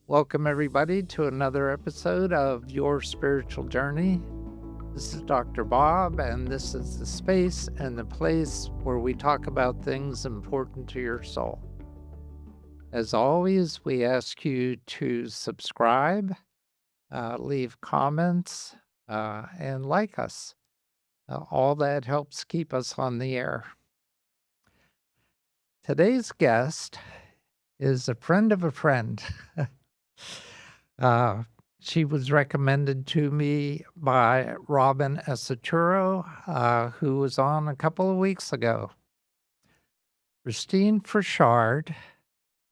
Welcome, everybody, to another episode of Your Spiritual Journey. This is Dr. Bob, and this is the space and the place where we talk about things important to your soul. As always, we ask you to subscribe, leave comments, and like us. All that helps keep us on the air. Today's guest is a friend of a friend. She was recommended to me by Robin Esaturo, who was on a couple of weeks ago. Cristine Frechard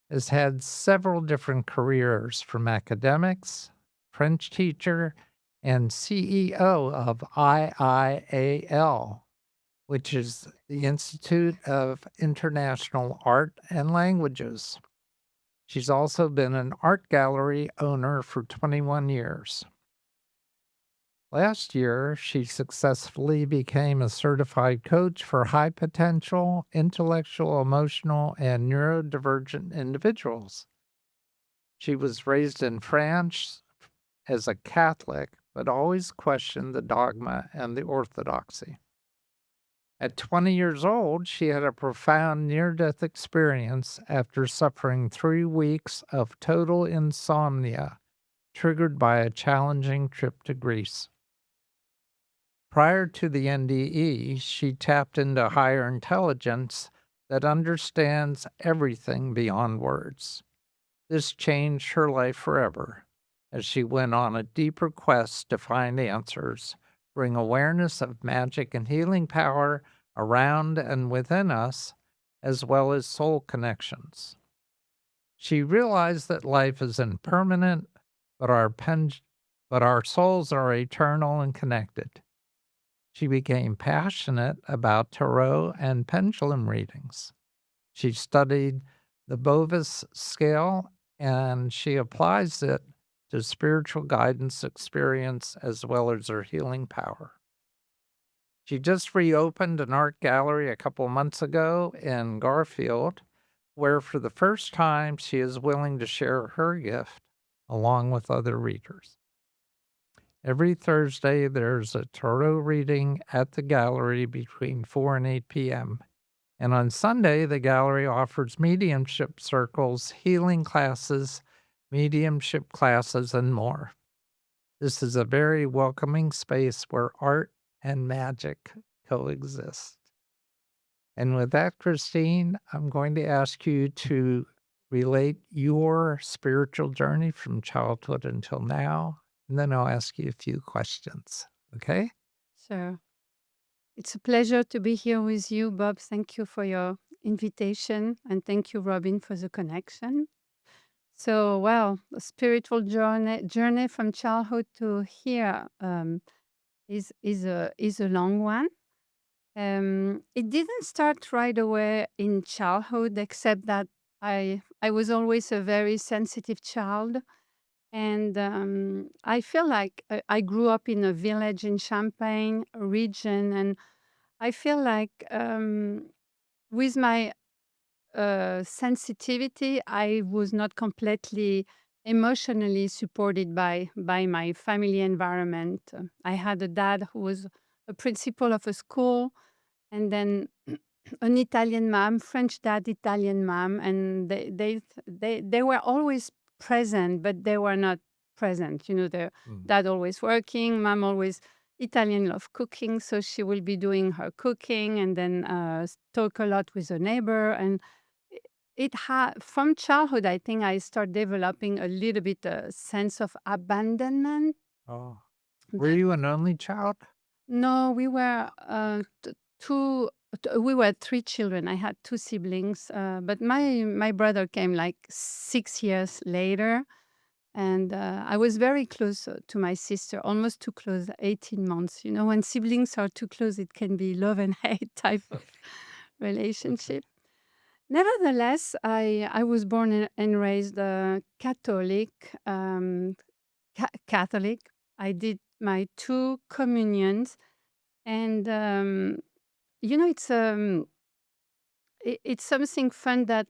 has had several different careers, from academics, French teacher, and CEO of IIAL, which is the Institute of International Art and Languages. She's also been an art gallery owner for 21 years. Last year, she successfully became a certified coach for high potential, intellectual, emotional, and neurodivergent individuals. She was raised in France as a Catholic, but always questioned the dogma and the orthodoxy. At 20 years old, she had a profound near-death experience after suffering 3 weeks of total insomnia, triggered by a challenging trip to Greece. Prior to the NDE, she tapped into higher intelligence that understands everything beyond words. This changed her life forever as she went on a deeper quest to find answers, bring awareness of magic and healing power around and within us, as well as soul connections. She realized that life is impermanent, but our souls are eternal and connected. She became passionate about tarot and pendulum readings. She studied the Bovis scale, and she applies it to spiritual guidance experience as well as her healing power. She just reopened an art gallery a couple months ago in Garfield, where for the first time she is willing to share her gift along with other readers. Every Thursday, there's a tarot reading at the gallery between 4 and 8 p.m. And on Sunday, the gallery offers mediumship circles, healing classes, mediumship classes, and more. This is a very welcoming space where art and magic coexist. And with that, Cristine, I'm going to ask you to relate your spiritual journey from childhood until now, and then I'll ask you a few questions. Okay? Sure. It's a pleasure to be here with you, Bob. Thank you for your invitation. And thank you, Robin, for the connection. So, well, a spiritual journey from childhood to here is a long one. It didn't start right away in childhood, except that I was always a very sensitive child. And I feel like I grew up in a village in Champagne region, and I feel like with my sensitivity, I was not completely emotionally supported by my family environment. I had a dad who was a principal of a school, and then an Italian mom, French dad, Italian mom, and they were always present, but they were not present. You know, their dad always working, mom always Italian love cooking, so she will be doing her cooking and then talk a lot with a neighbor. And it had from childhood, I think I start developing a little bit a sense of abandonment. Oh. Were you an only child? No, we were we were three children. I had two siblings, but my brother came like 6 years later, and I was very close to my sister, almost too close, 18 months. You know, when siblings are too close, it can be love and hate type of relationship. Nevertheless, I was born and raised Catholic. Catholic. I did my two communions, and you know, it's something fun that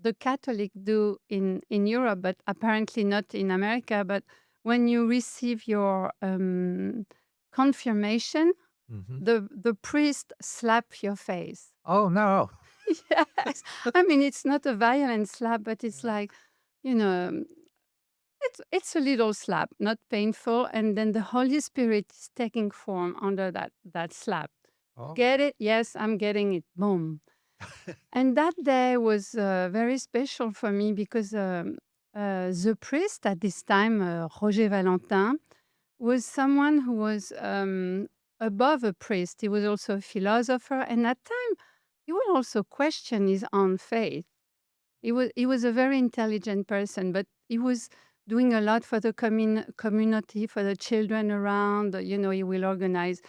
the Catholic do in Europe, but apparently not in America. But when you receive your confirmation, Mhm. the priest slap your face. Oh, no. Yes. I mean, it's not a violent slap, but it's Yeah. like, you know, it's a little slap, not painful, and then the Holy Spirit is taking form under that slap. Oh. Get it? Yes, I'm getting it. Boom. And that day was very special for me because the priest at this time, Roger Valentin, was someone who was above a priest. He was also a philosopher, and at time he would also question his own faith. He was a very intelligent person, but he was doing a lot for the community, for the children around. He will organize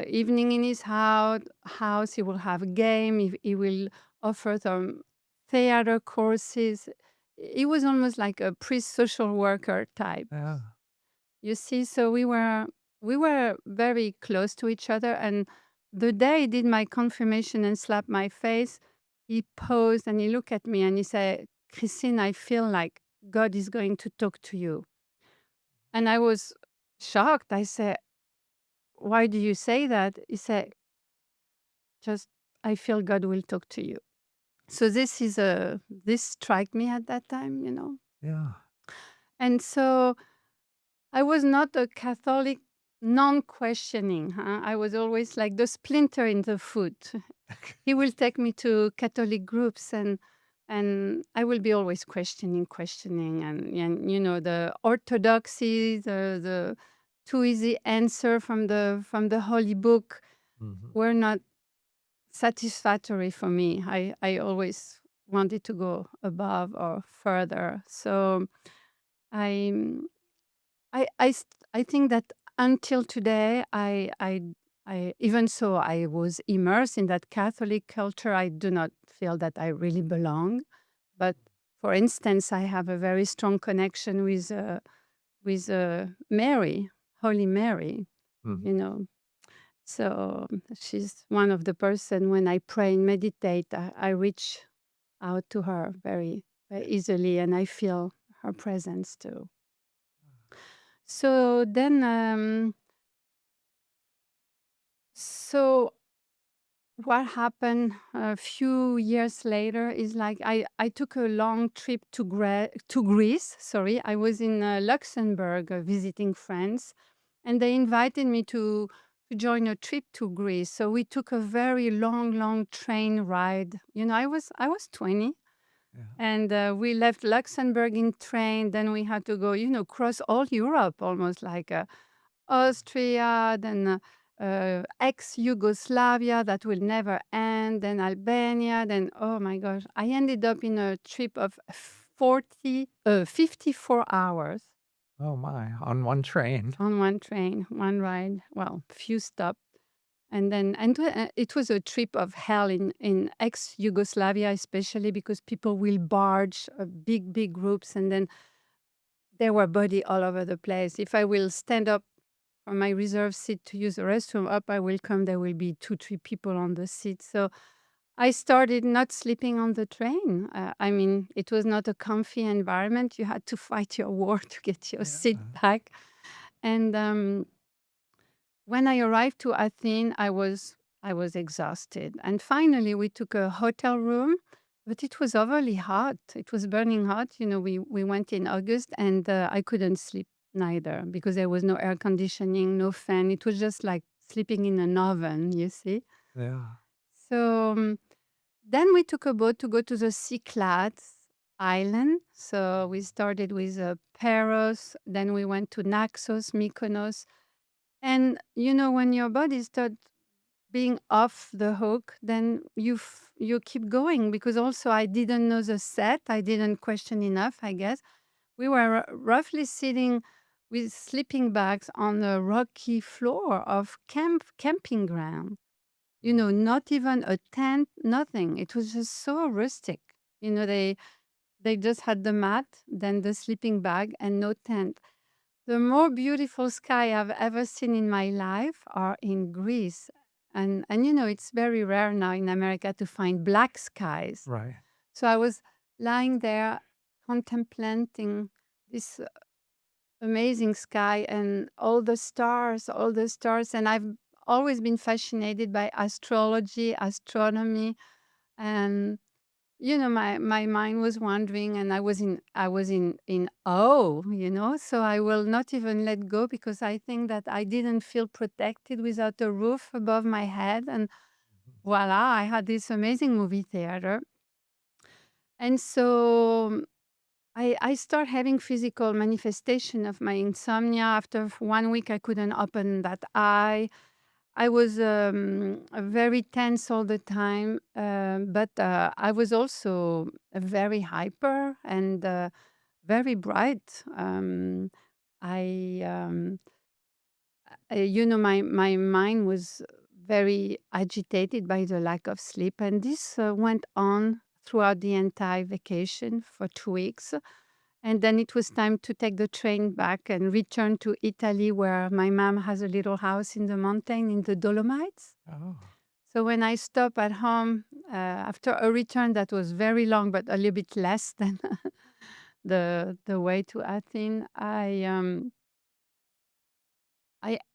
evening in his house. He will have a game. He will offer some theater courses. He was almost like a priest social worker type. Yeah. You see, so we were very close to each other. And the day he did my confirmation and slapped my face, he paused and he looked at me and he said, "Christine, I feel like God is going to talk to you." And I was shocked. I said, "Why do you say that?" He said, "Just I feel God will talk to you." So this struck me at that time. Yeah. And so I was not a Catholic non-questioning. I was always like the splinter in the foot. He will take me to Catholic groups, and I will be always questioning, and the orthodoxy, the too easy answer from the holy book Mhm. were not satisfactory for me. I always wanted to go above or further. So I I think that until today, even so I was immersed in that Catholic culture, I do not feel that I really belong. But for instance, I have a very strong connection with Mary, Holy Mary. Mhm. You know, so she's one of the person when I pray and meditate, I reach out to her very, very easily, and I feel her presence too. So then, so what happened a few years later is like I took a long trip to Greece. Sorry, I was in Luxembourg visiting friends, and they invited me to join a trip to Greece. So we took a very long train ride. I was 20, Yeah. and we left Luxembourg in train. Then we had to go, cross all Europe, almost like Austria, then ex-Yugoslavia that will never end, then Albania, then oh my gosh, I ended up in a trip of 54 hours Oh my, on one train. on one train, one ride, well, few stops. And it was a trip of hell in ex-Yugoslavia, especially because people will barge big groups, and then there were body all over the place. If I will stand up on my reserved seat to use the restroom, up I will come, there will be 2, 3 people on the seat. So I started not sleeping on the train. I mean, it was not a comfy environment. You had to fight your war to get your seat Yeah. back. And when I arrived to Athens, I was exhausted. And finally, we took a hotel room, but it was overly hot. It was burning hot. We went in August, and I couldn't sleep neither because there was no air conditioning, no fan. It was just like sleeping in an oven, you see. Yeah. So then we took a boat to go to the Cyclades island. So we started with Paros, then we went to Naxos, Mykonos, and when your body starts being off the hook, then you keep going because also I didn't know the set. I didn't question enough, I guess. We were roughly sitting with sleeping bags on a rocky floor of camping ground. Not even a tent, nothing. It was just so rustic. They just had the mat, then the sleeping bag, and no tent. The more beautiful sky I've ever seen in my life are in Greece. And it's very rare now in America to find black skies. Right. So I was lying there contemplating this amazing sky and all the stars. And I've always been fascinated by astrology, astronomy, and my mind was wandering, and I was in awe, so I will not even let go, because I think that I didn't feel protected without a roof above my head. And voila, I had this amazing movie theater. And so I start having physical manifestation of my insomnia. After 1 week, I couldn't open that eye. I was very tense all the time, but I was also very hyper and very bright. I, my mind was very agitated by the lack of sleep, and this went on throughout the entire vacation for 2 weeks. And then it was time to take the train back and return to Italy, where my mom has a little house in the mountain in the Dolomites. Oh. So when I stopped at home after a return that was very long, but a little bit less than the way to Athens, I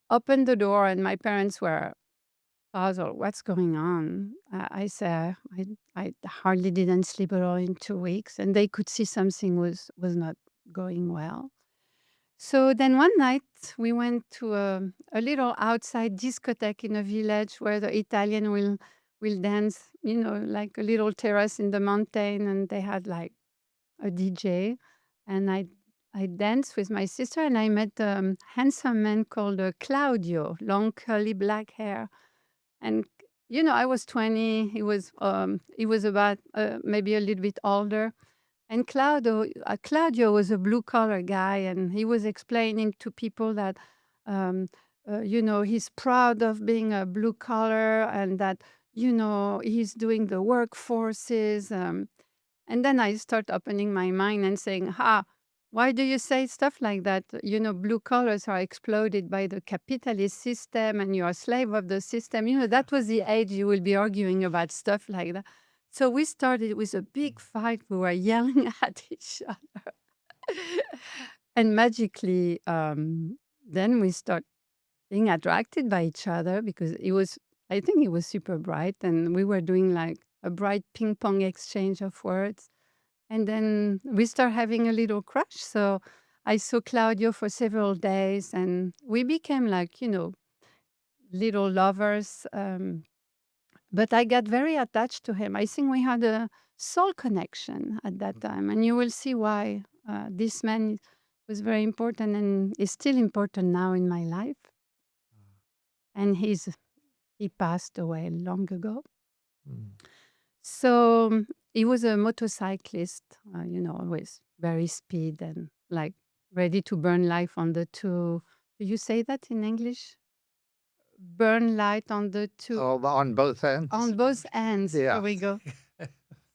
opened the door and my parents were puzzled. What's going on? I said I hardly didn't sleep at all in 2 weeks, and they could see something was not going well. So then one night we went to a little outside discotheque in a village where the Italian will dance, like a little terrace in the mountain, and they had like a DJ, and I danced with my sister, and I met a handsome man called Claudio, long curly black hair, and I was 20, he was about maybe a little bit older. And Claudio was a blue collar guy, and he was explaining to people that, um, he's proud of being a blue collar, and that, he's doing the workforces. And then I start opening my mind and saying, why do you say stuff like that? Blue collars are exploded by the capitalist system, and you're a slave of the system. That was the age you will be arguing about stuff like that. So we started with a big fight. We were yelling at each other. And magically, then we start being attracted by each other, because I think he was super bright, and we were doing like a bright ping pong exchange of words. And then we start having a little crush. So I saw Claudio for several days, and we became like, little lovers. But I got very attached to him. I think we had a soul connection at that time. And you will see why this man was very important and is still important now in my life. And he passed away long ago. Mm. So he was a motorcyclist, always very speed and like ready to burn life on the two. Do you say that in English? Burn light on the two, Oh, on both ends? on both ends. There Yeah. we go.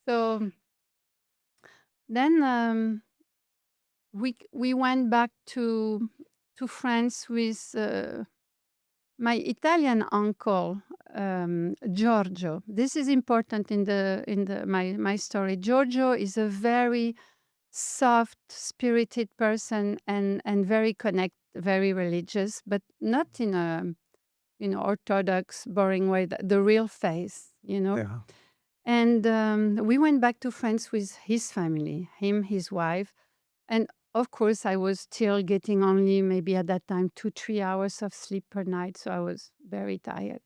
So then we went back to France with my Italian uncle, Giorgio. This is important in my story. Giorgio is a very soft spirited person, and very very religious, but not in a orthodox boring way, the real face. Yeah. And we went back to France with his family, him, his wife. And of course, I was still getting only maybe at that time 2-3 hours of sleep per night. So I was very tired.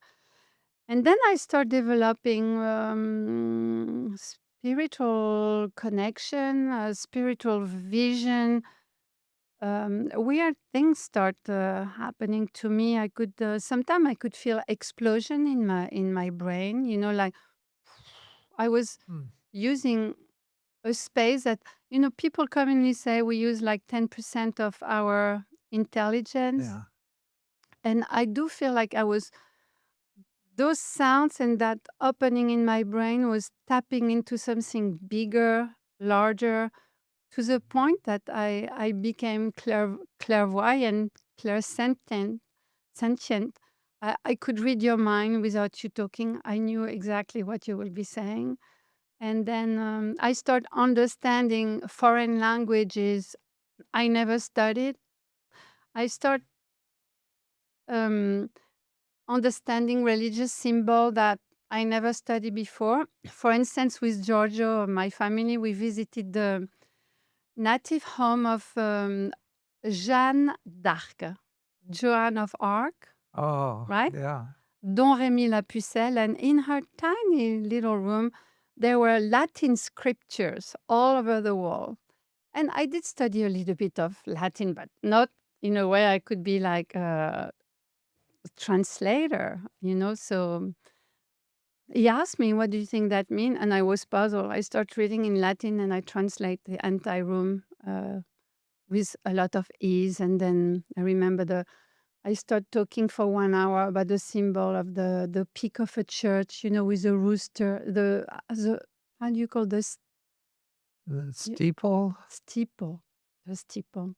And then I start developing spiritual connection, spiritual vision. Weird things start happening to me. I could sometimes I could feel explosion in my brain. Like I was Mm. using a space that people commonly say we use like 10% of our intelligence. Yeah. And I do feel like those sounds and that opening in my brain was tapping into something bigger, larger, to the point that I became clairvoyant, clairsentient. Sentient. I could read your mind without you talking. I knew exactly what you will be saying. And then I start understanding foreign languages I never studied. I start um, understanding religious symbol that I never studied before. For instance, with Giorgio, my family, we visited the native home of Jeanne d'Arc, Joan of Arc, Oh, right? yeah. Don Remy La Pucelle. And in her tiny little room, there were Latin scriptures all over the wall. And I did study a little bit of Latin, but not in a way I could be like a translator, So he asked me, "What do you think that mean?" And I was puzzled. I start reading in Latin and I translate the anti-room with a lot of ease. And then I remember I start talking for 1 hour about the symbol of the peak of a church, with a rooster, the how do you call this? The steeple? Steeple, the steeple.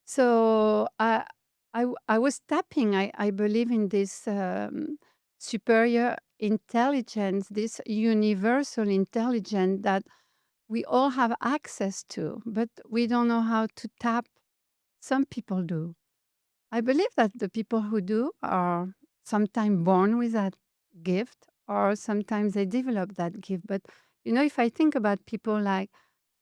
So I was tapping. I believe in this superior intelligence, this universal intelligence that we all have access to, but we don't know how to tap. Some people do. I believe that the people who do are sometimes born with that gift, or sometimes they develop that gift. But if I think about people like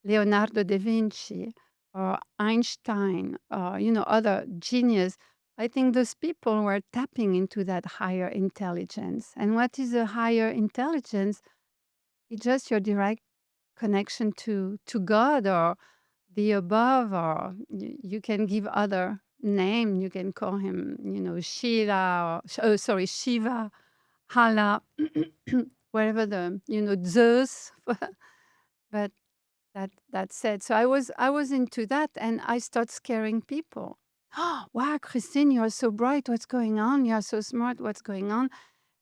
Leonardo da Vinci or Einstein or other genius, I think those people were tapping into that higher intelligence. And what is a higher intelligence? It's just your direct connection to God or the above, or you can give other name. You can call him, Sheila, or sorry, Shiva, Hala, wherever Zeus. But that said, so I was into that, and I start scaring people. Wow, Christine, you are so bright. What's going on? You are so smart. What's going on?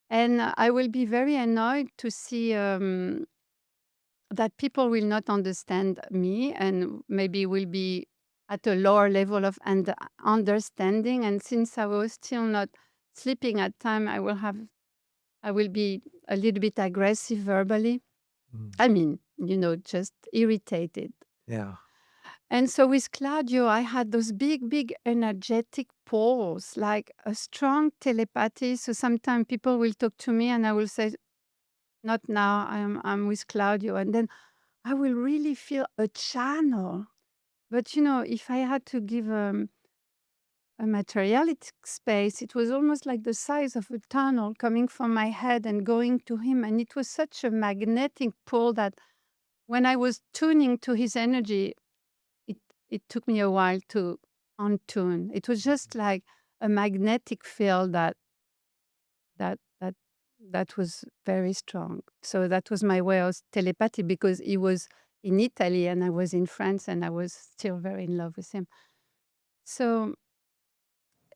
And I will be very annoyed to see that people will not understand me, and maybe will be at a lower level of understanding. And since I was still not sleeping at time, I will be a little bit aggressive verbally. Mm. I mean, just irritated. Yeah. And so with Claudio, I had those big, big energetic pulls, like a strong telepathy. So sometimes people will talk to me and I will say, "Not now, I'm with Claudio." And then I will really feel a channel. But if I had to give a materialistic space, it was almost like the size of a tunnel coming from my head and going to him. And it was such a magnetic pull that when I was tuning to his energy, it it took me a while to untune. It was just like a magnetic field that that that was very strong. So that was my way of telepathy, because he was in Italy and I was in France and I was still very in love with him. So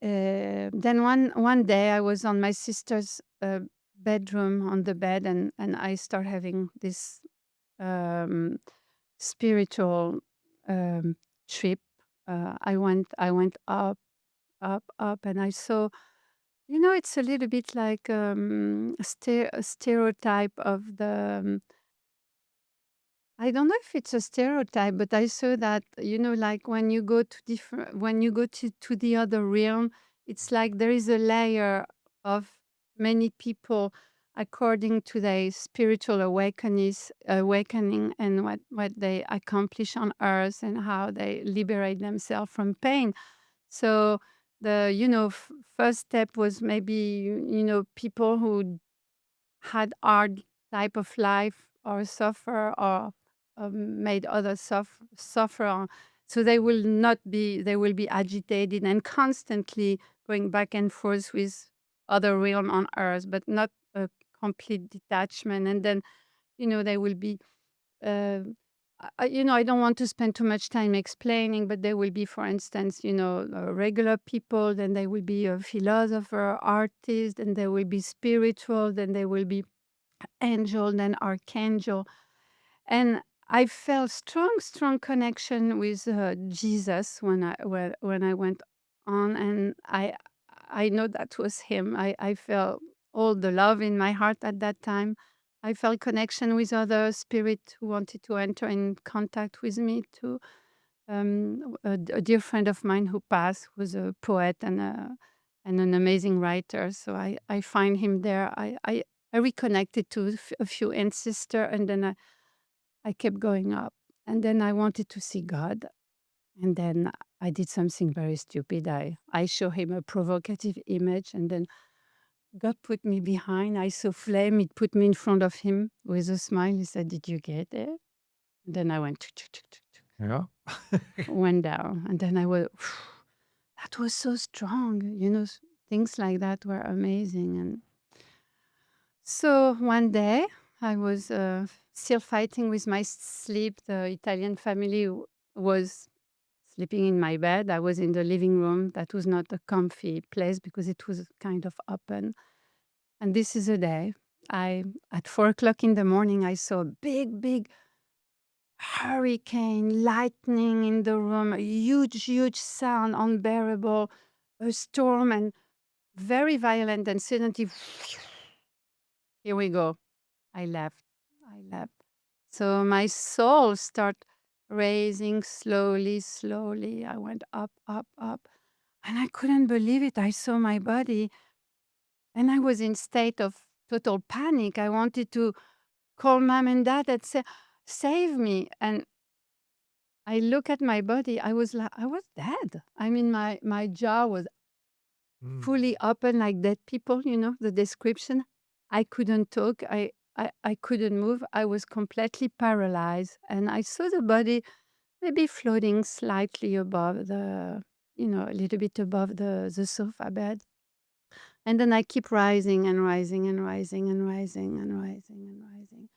then one day I was on my sister's bedroom on the bed, and I start having this um, spiritual um, trip. I went up, up, up, and I saw. It's a little bit like a stereotype of the. I don't know if it's a stereotype, but I saw that like when you go to the other realm, it's like there is a layer of many people according to their spiritual awakening, and what they accomplish on earth and how they liberate themselves from pain. So the first step was maybe people who had hard type of life or suffer, or made others suffer. So they will be agitated and constantly going back and forth with other realm on earth, but not a complete detachment. And then they will be uh, I don't want to spend too much time explaining, but there will be, for instance, regular people, then there will be a philosopher, artist, and there will be spiritual, then there will be angel, then archangel. And I felt strong, strong connection with Jesus when I went on, and I know that was him. I felt all the love in my heart at that time. I felt connection with other spirit who wanted to enter in contact with me too. A dear friend of mine who passed was a poet and an amazing writer. So I find him there. I reconnected to a few ancestors, and then I kept going up. And then I wanted to see God. And then I did something very stupid. I show him a provocative image, and then God put me behind. I saw flame. It put me in front of him with a smile. He said, "Did you get it?" And then I went, "Tuk, tuk, tuk, tuk, tuk," Yeah. went down. And then I was, that was so strong. Things like that were amazing. And so one day I was still fighting with my sleep. The Italian family was sleeping in my bed. I was in the living room. That was not a comfy place because it was kind of open. And this is a day. At 4 o'clock in the morning, I saw a big hurricane, lightning in the room, a huge sound, unbearable, a storm, and very violent. And suddenly, here we go. I left. I left. So my soul started raising slowly. I went up. And I couldn't believe it. I saw my body, and I was in state of total panic. I wanted to call mom and dad and say, "Save me." And I look at my body. I was like, I was dead. I mean, my jaw was fully open like dead people, the description. I couldn't talk. I couldn't move. I was completely paralyzed. And I saw the body maybe floating slightly above a little bit above the sofa bed. And then I keep rising and rising and rising and rising and rising and rising.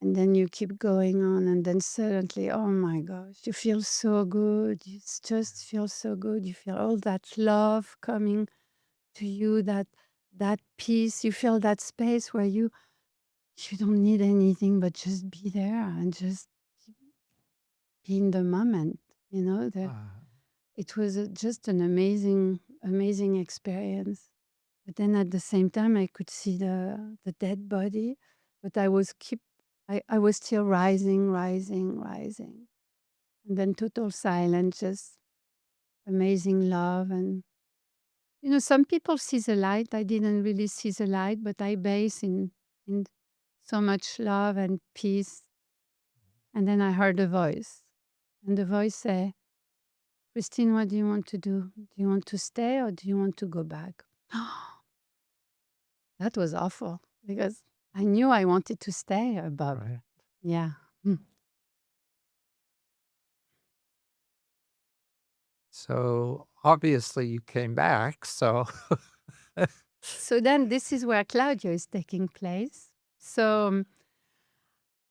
And then you keep going on, and then suddenly, oh my gosh, you feel so good. You just feel so good. You feel all that love coming to you, that peace. You feel that space where you don't need anything but just be there and just be in the moment. Ah, It was just an amazing experience. But then at the same time, I could see the dead body, but I was still rising. And then total silence, just amazing love. And, some people see the light. I didn't really see the light, but I base in so much love and peace. And then I heard a voice. And the voice said, "Christine, what do you want to do? Do you want to stay or do you want to go back?" That was awful because I knew I wanted to stay above. right. Yeah. Mm. So obviously you came back. So So then this is where Claudio is taking place. So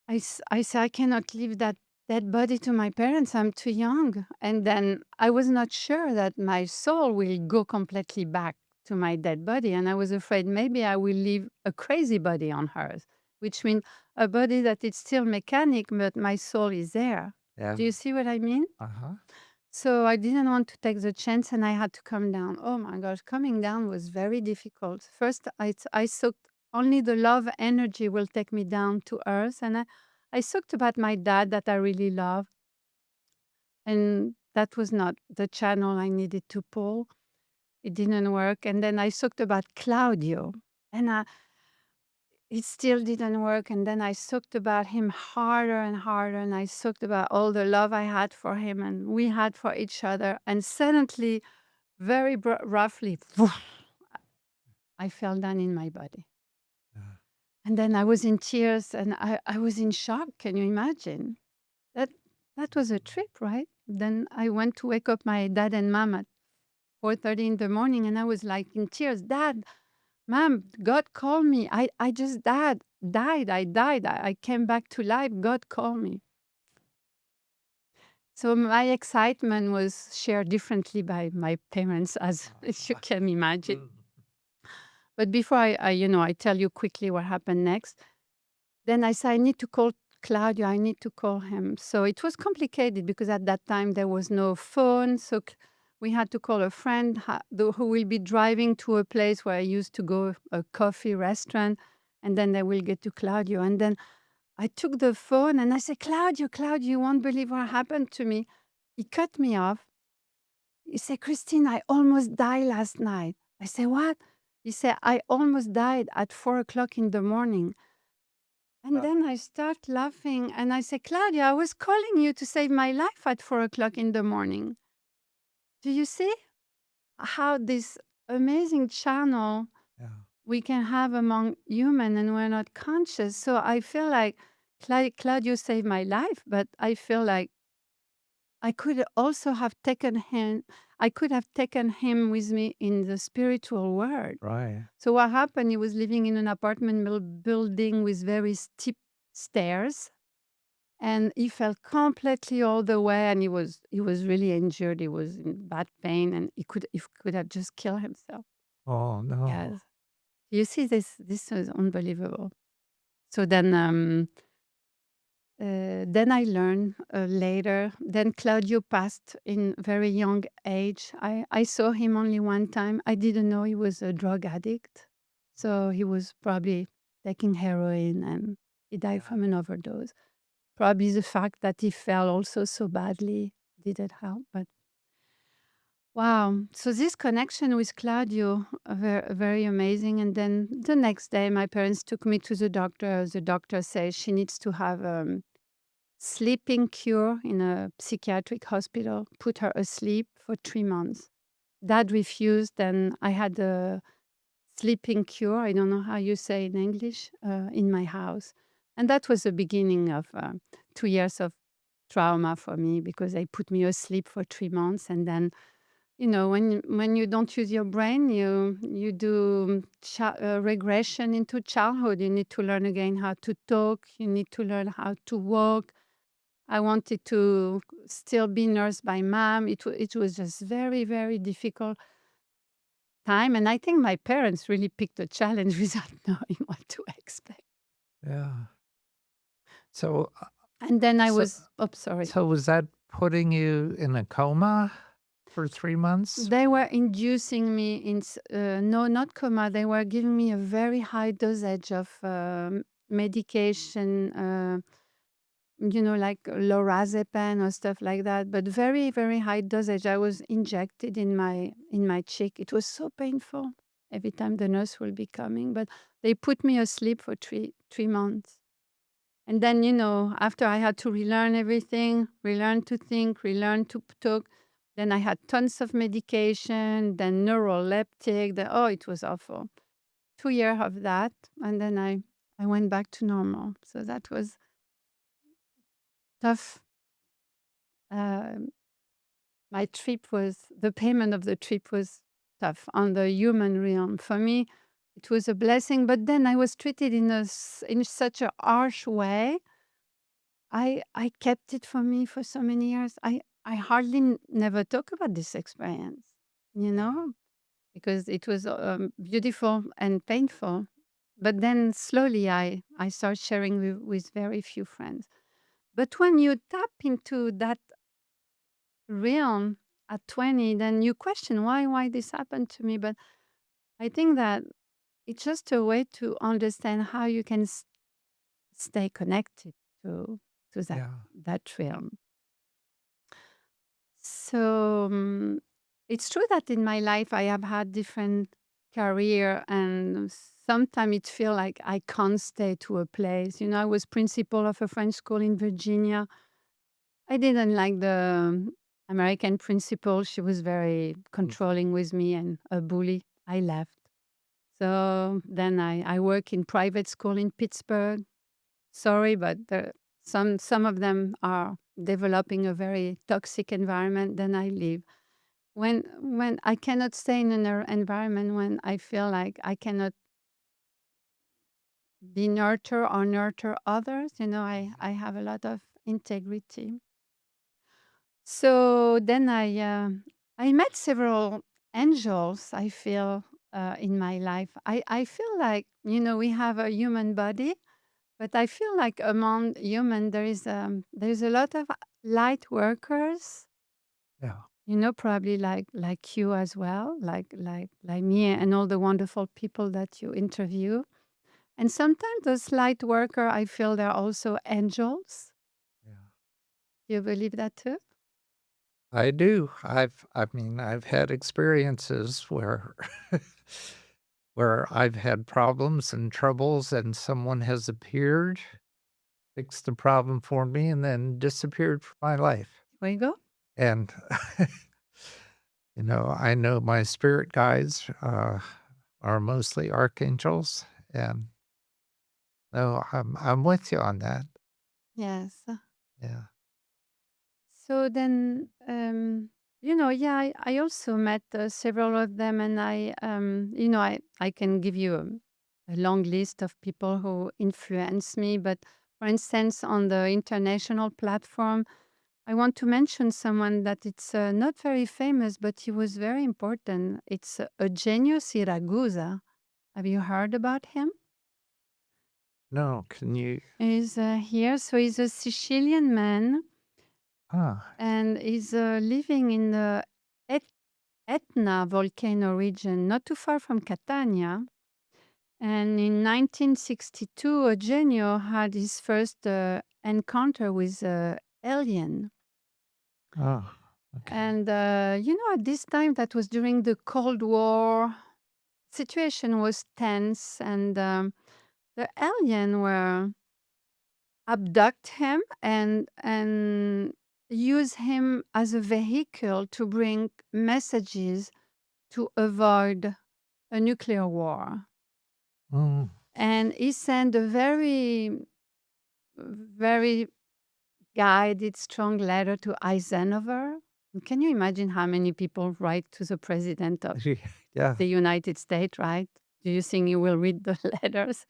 I said, I cannot leave that dead body to my parents. I'm too young. And then I was not sure that my soul will go completely back to my dead body. And I was afraid maybe I will leave a crazy body on Earth, which means a body that is still mechanic, but my soul is there. yeah. Do you see what I mean? Uh-huh. So I didn't want to take the chance and I had to come down. Oh my gosh, coming down was very difficult. First, I soaked only the love energy will take me down to earth. And I soaked about my dad that I really love. And that was not the channel I needed to pull. It didn't work. And then I soaked about Claudio. And it still didn't work. And then I soaked about him harder and harder. And I soaked about all the love I had for him and we had for each other. And suddenly, very roughly, I fell down in my body. Yeah. And then I was in tears and I was in shock. Can you imagine? That that was a trip, right? Then I went to wake up my dad and mom at 4:30 in the morning and I was like in tears. "Dad, Mom, God called me. I just died. I died. I came back to life. God called me." So my excitement was shared differently by my parents, as you can imagine. Mm. But before I tell you quickly what happened next, then I said, I need to call Claudio. I need to call him. So it was complicated because at that time there was no phone. So we had to call a friend who will be driving to a place where I used to go, a coffee restaurant. and then they will get to Claudio. And then I took the phone and I said, Claudio, Claudio, you won't believe what happened to me. He cut me off. He said, Christine, I almost died last night. I said, what? He said, I almost died at 4 o'clock in the morning. And then I start laughing and I say, Claudia, I was calling you to save my life at 4 o'clock in the morning. Do you see how this amazing channel Yeah. we can have among human and we're not conscious? So I feel like Claudio saved my life, but I feel like I could also have taken him. I could have taken him with me in the spiritual world. Right. So what happened? He was living in an apartment building with very steep stairs, and he fell completely all the way. And he was really injured. He was in bad pain, and he could have just killed himself. Oh, no. Yes, you see, this is unbelievable. So then I learned later. Then Claudio passed in very young age. I saw him only one time. I didn't know he was a drug addict. So he was probably taking heroin and he died Yeah. from an overdose. Probably the fact that he fell also so badly didn't help. But wow. So this connection with Claudio, very, very amazing. And then the next day, my parents took me to the doctor. The doctor says she needs to have sleeping cure in a psychiatric hospital, put her asleep for 3 months. Dad refused, and I had a sleeping cure. I don't know how you say in English, in my house. And that was the beginning of 2 years of trauma for me because they put me asleep for 3 months. And then, when you don't use your brain, you do regression into childhood. You need to learn again how to talk. You need to learn how to walk. I wanted to still be nursed by mom. It was just very, very difficult time. And I think my parents really picked a challenge without knowing what to expect. Yeah. So, And then I so, was, oh, sorry. so was that putting you in a coma for 3 months? They were inducing me no, not coma. They were giving me a very high dosage of medication, like lorazepam or stuff like that, but very, very high dosage. I was injected in my cheek. It was so painful every time the nurse will be coming, but they put me asleep for three months. And then, after I had to relearn everything, relearn to think, relearn to talk, then I had tons of medication, then neuroleptic. It was awful. 2 years of that, and then I went back to normal. So that was tough. Um, the payment of the trip was tough on the human realm. For me, it was a blessing, but then I was treated in such a harsh way. I kept it for me for so many years. I hardly never talk about this experience, because it was beautiful and painful. But then slowly I started sharing with very few friends. But when you tap into that realm at 20, then you question why this happened to me. But I think that it's just a way to understand how you can stay connected to that Yeah. that realm. So it's true that in my life I have had different career, and sometimes it feel like I can't stay to a place. I was principal of a French school in Virginia. I didn't like the American principal. She was very controlling with me and a bully. I left. So then I work in private school in Pittsburgh. Sorry, but some of them are developing a very toxic environment. Then I leave. When I cannot stay in an environment when I feel like I cannot be nurture others, I have a lot of integrity. So then I met several angels, I feel, in my life. I feel like, we have a human body, but I feel like among human there's a lot of light workers, Yeah. probably like you as well, like me and all the wonderful people that you interview. And sometimes those light worker, I feel they're also angels. Yeah. You believe that too? I do. I mean, I've had experiences where where I've had problems and troubles and someone has appeared, fixed the problem for me, and then disappeared from my life. There you go. And, I know my spirit guides, are mostly archangels, and no, I'm with you on that. Yes. Yeah. So then, yeah, I also met several of them, and I can give you a long list of people who influence me. But for instance, on the international platform, I want to mention someone that it's not very famous, but he was very important. It's Eugenio Siragusa. Have you heard about him? No, can you He's here. So he's a Sicilian man, ah, and he's living in the Et- Etna volcano region, not too far from Catania. And in 1962, Eugenio had his first encounter with alien. oh, okay. And, at this time, that was during the Cold War, situation was tense, and the alien were abduct him and use him as a vehicle to bring messages to avoid a nuclear war. Mm, And he sent a very, very guided, strong letter to Eisenhower. Can you imagine how many people write to the president of yeah. the United States, right? Do you think he will read the letters?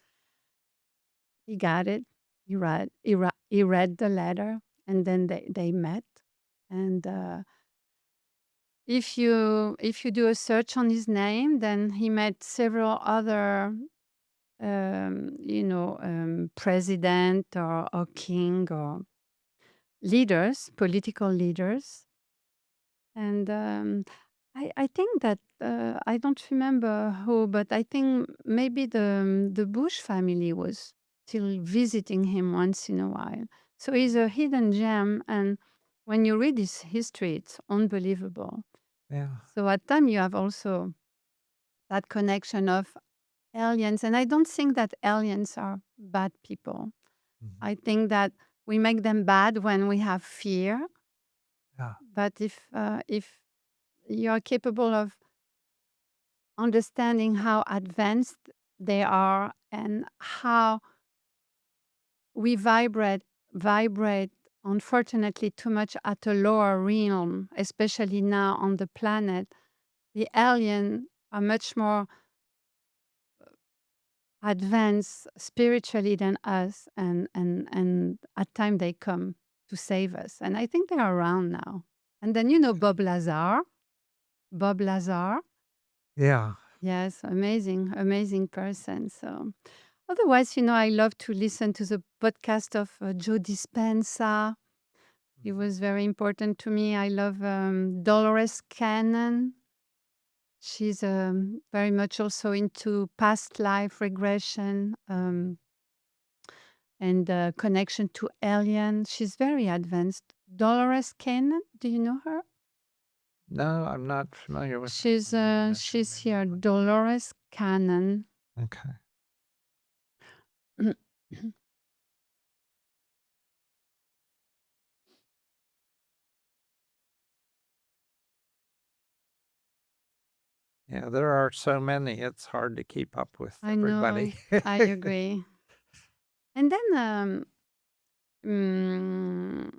He got it. He read the letter, and then they met. And if you do a search on his name, then he met several other president or king or leaders, political leaders. And I think that I don't remember who, but I think maybe the Bush family was still visiting him once in a while. So he's a hidden gem, and when you read his history, it's unbelievable. Yeah. So at time you have also that connection of aliens, and I don't think that aliens are bad people. Mhm. I think that we make them bad when we have fear. Yeah. But if you are capable of understanding how advanced they are and how we vibrate unfortunately too much at a lower realm, especially now on the planet, the alien are much more advanced spiritually than us, and at time they come to save us, and I think they're around now. And then Bob Lazar. Yeah. Yes, amazing, amazing person. So otherwise, I love to listen to the podcast of Joe Dispenza. He Mhm. was very important to me. I love Dolores Cannon. She's very much also into past life regression, and connection to aliens. She's very advanced. Dolores Cannon, do you know her? No, I'm not familiar with that She's one. You uh, mentioned she's maybe here, one. Dolores Cannon. Okay. Yeah, there are so many, it's hard to keep up with I everybody. know. I agree. And then mm,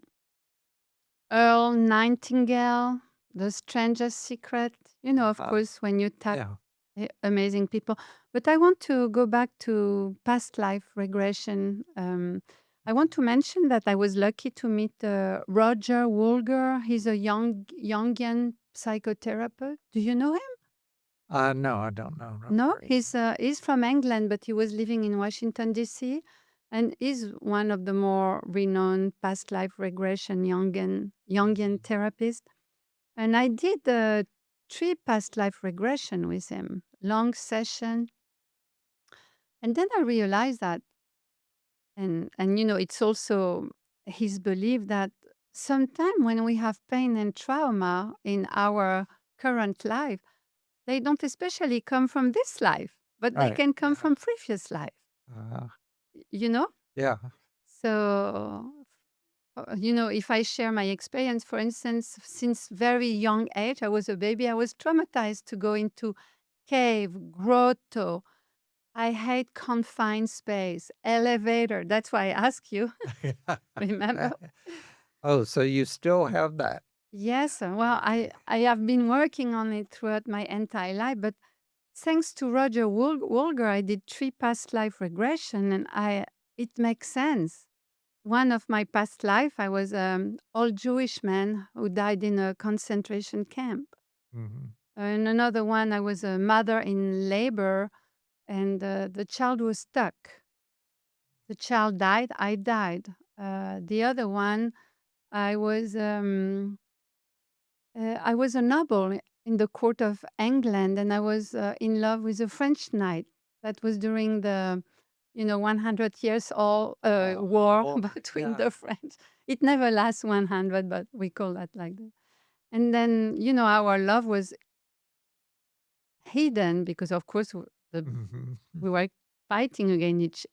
Earl Nightingale, The Strangest Secret. Of Uh, course, when you tap yeah. amazing people. But I want to go back to past life regression. I want to mention that I was lucky to meet Roger Woolger. He's a Jungian psychotherapist. Do you know him? No, I don't know No, Roger. he's from England, but he was living in Washington D.C. and is one of the more renowned past life regression Jungian therapists. And I did 3 past life regression with him, long session. And then I realized that, and it's also his belief that sometimes when we have pain and trauma in our current life, they don't especially come from this life, but they Right. can come from previous life, Uh, you know? yeah. So, if I share my experience, for instance, since very young age, I was a baby, I was traumatized to go into cave, grotto. I hate confined space, elevator. That's why I ask you, remember? Oh, so you still have that? Yes, well, I have been working on it throughout my entire life, but thanks to Roger Wolger, I did 3 past life regression, and it makes sense. One of my past life, I was an old Jewish man who died in a concentration camp. Mhm. And another one, I was a mother in labor, and the child was stuck. The child died, I died. The other one, I was um, I was a noble in the court of England, and I was in love with a French knight. That was during the 100 years old war Well, between yeah. the French. It never lasts 100, but we call that like that. And then our love was hidden because, of course, Mhm. we were fighting against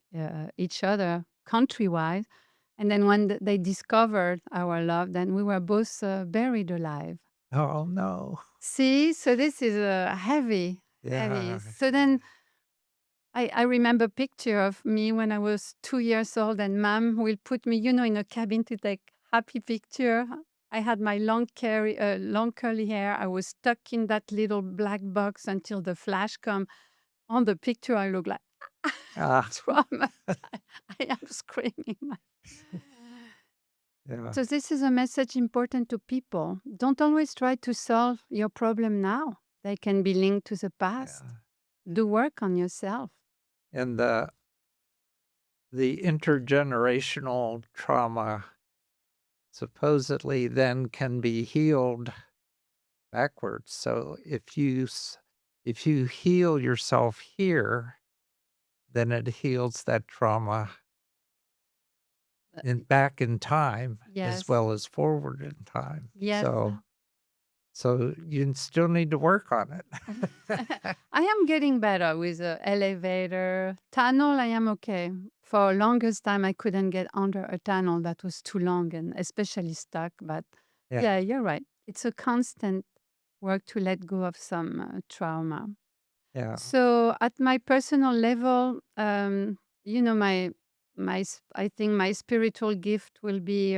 each other countrywide. And then when they discovered our love, then we were both buried alive. Oh, no. See, so this is heavy, heavy. Yeah. So then I remember a picture of me when I was 2 years old, and mom will put me, in a cabin to take happy picture. I had my long curly hair. I was stuck in that little black box until the flash come. On the picture, I look like Ah, trauma. I am screaming. yeah, So this is a message important to people. Don't always try to solve your problem now. They can be linked to the past. yeah. Do work on yourself. And the intergenerational trauma supposedly then can be healed backwards. So if you heal yourself here, then it heals that trauma in back in time as Yes. well as forward in time. Yes. So you still need to work on it. I am getting better with the elevator. Tunnel, I am okay. For longest time, I couldn't get under a tunnel that was too long and especially stuck. But Yeah, yeah, you're right. It's a constant work to let go of some trauma. yeah, So at my personal level, I think my spiritual gift will be.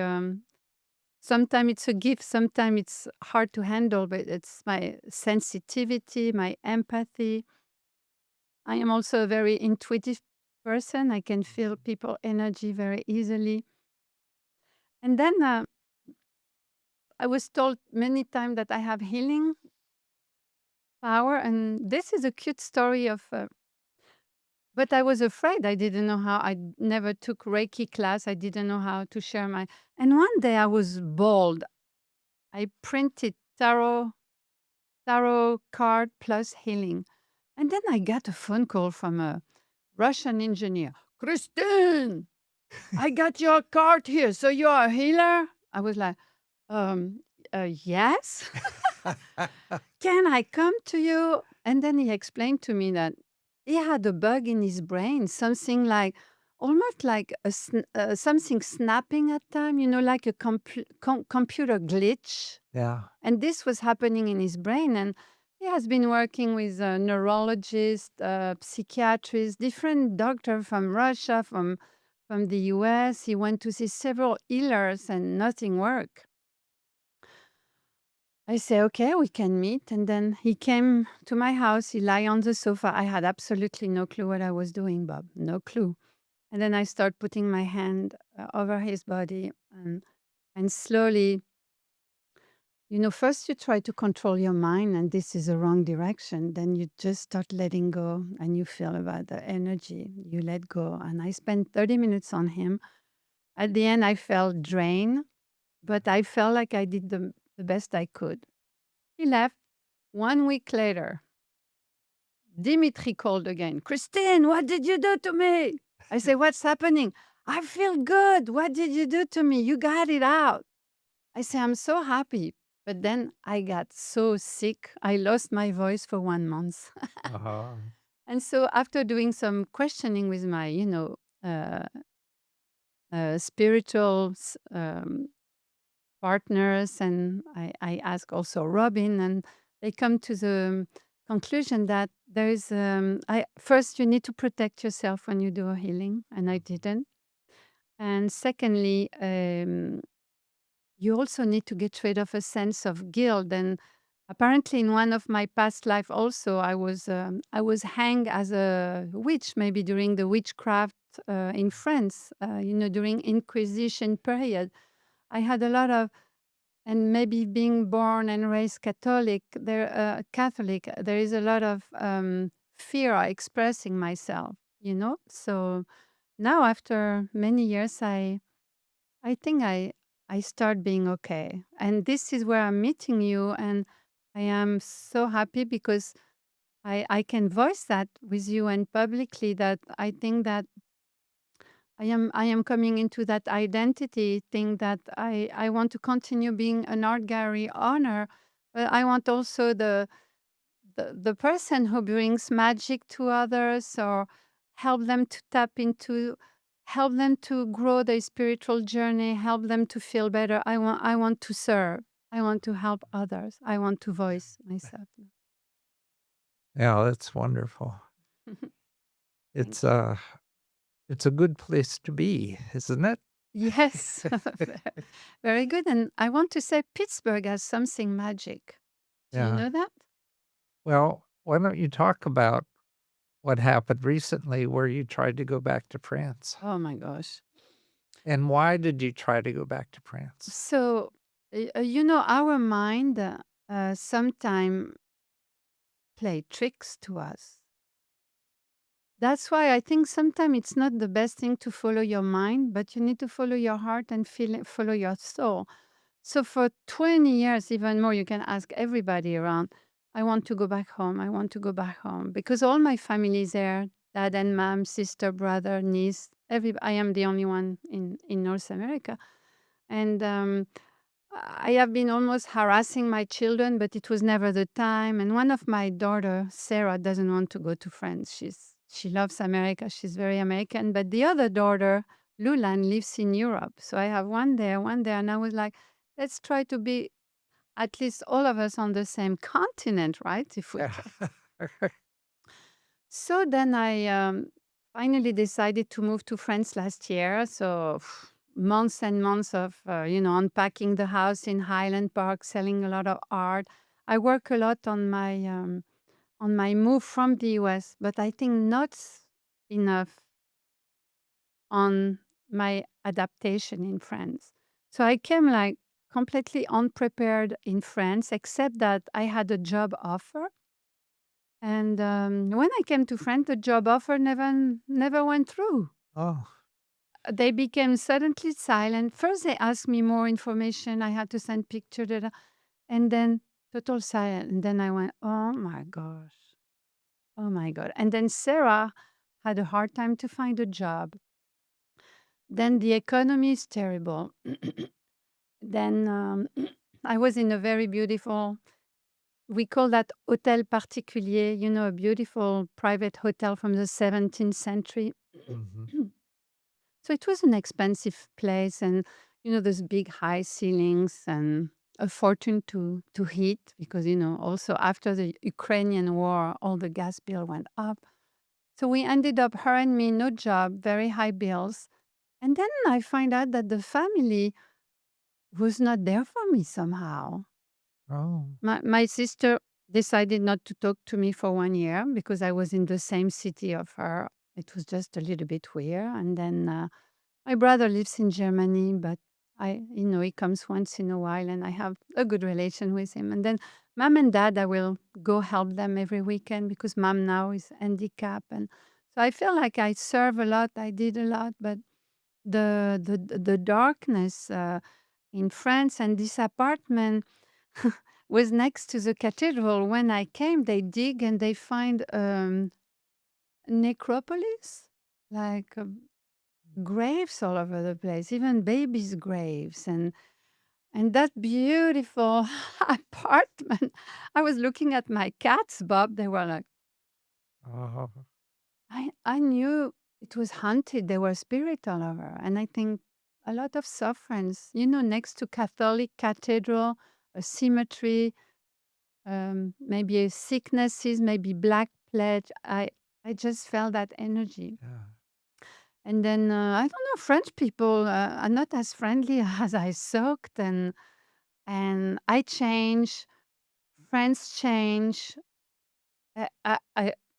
Sometimes it's a gift, sometimes it's hard to handle, but it's my sensitivity, my empathy. I am also a very intuitive person. I can feel people energy very easily. And then I was told many times that I have healing power, and this is a cute story of. But I was afraid. I didn't know how. I never took Reiki class. I didn't know how to share my. And one day I was bold. I printed tarot card plus healing. And then I got a phone call from a Russian engineer. Christine, I got your card here. So you are a healer? I was like, um, yes. Can I come to you? And then he explained to me that he had a bug in his brain, something like almost like something snapping at time, like a computer glitch. yeah. And this was happening in his brain. And he has been working with neurologists, psychiatrists, different doctors from Russia, from the US. He went to see several healers and nothing worked. I say, okay, we can meet. And then he came to my house. He lay on the sofa. I had absolutely no clue what I was doing, Bob. No clue. And then I start putting my hand over his body and slowly, first you try to control your mind, and this is the wrong direction. Then you just start letting go, and you feel about the energy. You let go. And I spent 30 minutes on him. At the end, I felt drained, but I felt like I did the best I could. He left. 1 week later, Dimitri called again. Christine, what did you do to me? I say, what's happening? I feel good. What did you do to me? You got it out. I say, I'm so happy. But then I got so sick. I lost my voice for 1 month. Uh-huh. And so after doing some questioning with my, spiritual partners, and I ask also Robin, and they come to the conclusion that there is, first, you need to protect yourself when you do a healing, and I didn't. And secondly, you also need to get rid of a sense of guilt. And apparently, in one of my past life, also, I was hanged as a witch, maybe during the witchcraft in France, during Inquisition period. I had a lot of, and maybe being born and raised Catholic, there is a lot of fear expressing myself. So now, after many years, I think I start being okay. And this is where I'm meeting you, and I am so happy because I can voice that with you and publicly, that I think that I am coming into that identity thing, that I want to continue being an art gallery owner, but I want also the person who brings magic to others, or help them to tap into, help them to grow their spiritual journey, help them to feel better. I want to serve. I want to help others. I want to voice myself. Yeah, that's wonderful. Thank It's you. a it's a good place to be, isn't it? Yes, very good. And I want to say Pittsburgh has something magic. Do you Yeah. know that? Well, why don't you talk about what happened recently where you tried to go back to France? Oh my gosh. And why did you try to go back to France? So, our mind sometimes play tricks to us. That's why I think sometimes it's not the best thing to follow your mind, but you need to follow your heart and follow your soul. So for 20 years, even more, you can ask everybody around, I want to go back home. I want to go back home. Because all my family is there, dad and mom, sister, brother, niece. I am the only one in North America. And I have been almost harassing my children, but it was never the time. And one of my daughter, Sarah, doesn't want to go to France. She loves America. She's very American. But the other daughter, Lulan, lives in Europe. So I have one there, one there. And I was like, let's try to be at least all of us on the same continent, right? If we Yeah. can. So then I finally decided to move to France last year. So months and months of unpacking the house in Highland Park, selling a lot of art. I work a lot on my move from the US, but I think not enough on my adaptation in France. So I came like completely unprepared in France, except that I had a job offer. And when I came to France, the job offer never went through. Oh, They became suddenly silent. First, they asked me more information. I had to send pictures, da, da, and then total silence. And then I went, oh my gosh, oh my God. And then Sarah had a hard time to find a job. Then the economy is terrible. Then I was in a very beautiful, we call that Hôtel Particulier, a beautiful private hotel from the 17th century. mhm. So it was an expensive place, and those big high ceilings, and a fortune to heat, because also after the Ukrainian war, all the gas bill went up. So we ended up, her and me, no job, very high bills. And then I find out that the family was not there for me somehow. Oh, My sister decided not to talk to me for 1 year because I was in the same city of her. It was just a little bit weird. And then my brother lives in Germany, but he comes once in a while, and I have a good relation with him. And then mom and dad, I will go help them every weekend because mom now is handicapped, and so I feel like I serve a lot. I did a lot, but the darkness in France and this apartment. was next to the cathedral. When I came, they dig and they find necropolis, like graves all over the place, even babies' graves, and that beautiful apartment. I was looking at my cats, Bob. They were like, Oh, I knew it was haunted. There were spirits all over. And I think a lot of sufferings, next to Catholic cathedral, a cemetery, maybe sicknesses, maybe black plague. I just felt that energy. yeah. And then I don't know, French people are not as friendly as I thought, and I change, friends change. I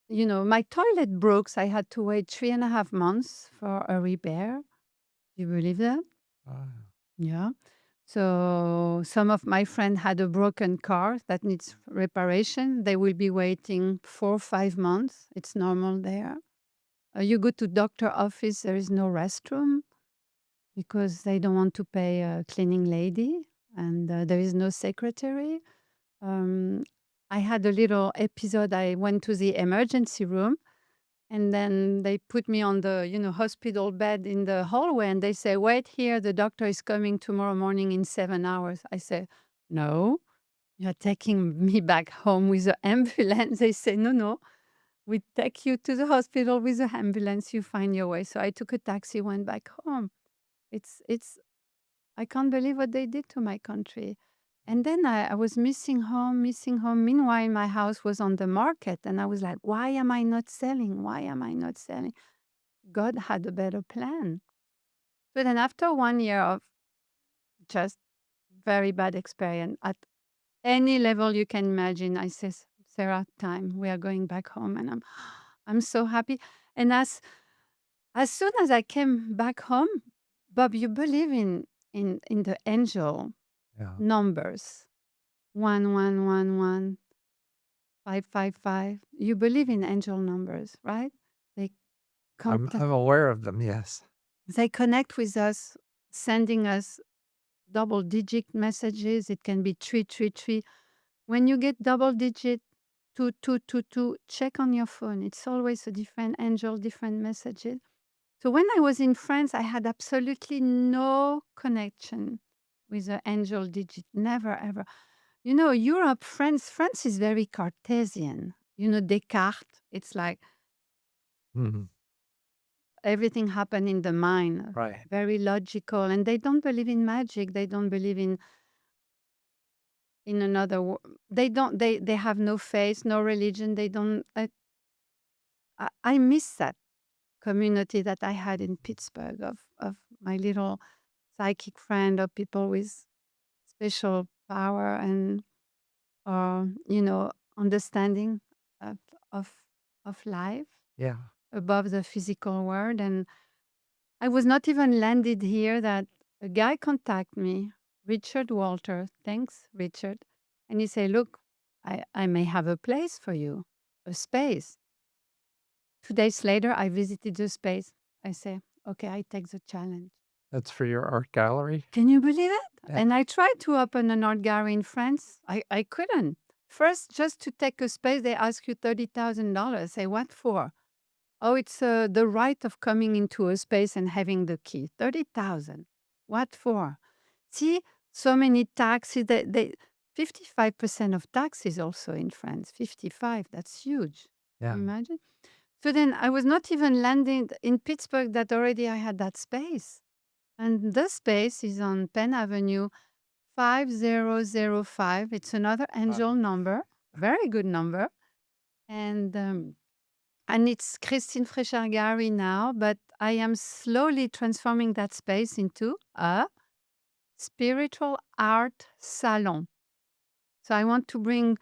my toilet broke, so I had to wait 3.5 months for a repair. Do you believe that? Ah, Yeah. So some of my friends had a broken car that needs reparation. They will be waiting 4 or 5 months. It's normal there. You go to doctor office, there is no restroom because they don't want to pay a cleaning lady, and there is no secretary. Um, I had a little episode. I went to the emergency room, and then they put me on the hospital bed in the hallway, and they say, "Wait here. The doctor is coming tomorrow morning in 7 hours." I say, "No, you're taking me back home with the ambulance." They say, "No, no. We take you to the hospital with the ambulance. You find your way." So I took a taxi, went back home. It's I can't believe what they did to my country. And then I was missing home, missing home. Meanwhile, my house was on the market, and I was like, why am I not selling? Why am I not selling? God had a better plan. But then after 1 year of just very bad experience at any level you can imagine, I said, Sarah, time. We are going back home, and I'm so happy. And as soon as I came back home, Bob, you believe in the angel yeah. numbers. 1111, 555. You believe in angel numbers, right? They I'm contact, I'm aware of them, yes. they connect with us, sending us double digit messages. It can be 333. When you get double digit 2222, check on your phone. It's always a different angel, different messages. So when I was in France, I had absolutely no connection with the angel digit. Never, ever. Europe, France is very Cartesian. Descartes, it's like Mhm. everything happened in the mind, Right. very logical. And they don't believe in magic. They don't believe in another they don't they have no faith, no religion. They don't I miss that community that I had in Pittsburgh of my little psychic friend, of people with special power and understanding of of of life Yeah. above the physical world. And I was not even landed here that a guy contact me, Richard Walter. Thanks, Richard. And he say, "Look, I may have a place for you, a space." 2 days later, I visited the space. I say, "Okay, I take the challenge." That's for your art gallery? Can you believe it? Yeah. And I tried to open an art gallery in France. I couldn't. First, just to take a space, they ask you $30,000. Say, what for? Oh, it's the right of coming into a space and having the key. 30,000. What for? See, so many taxes. They 55% of taxes also in France. 55. That's huge. Yeah. Imagine. So then I was not even landing in Pittsburgh that already I had that space. And the space is on Penn Avenue, 5005. It's another Uh, angel number, very good number. And it's Cristine Frechard gallery now, but I am slowly transforming that space into a spiritual art salon. So I want to bring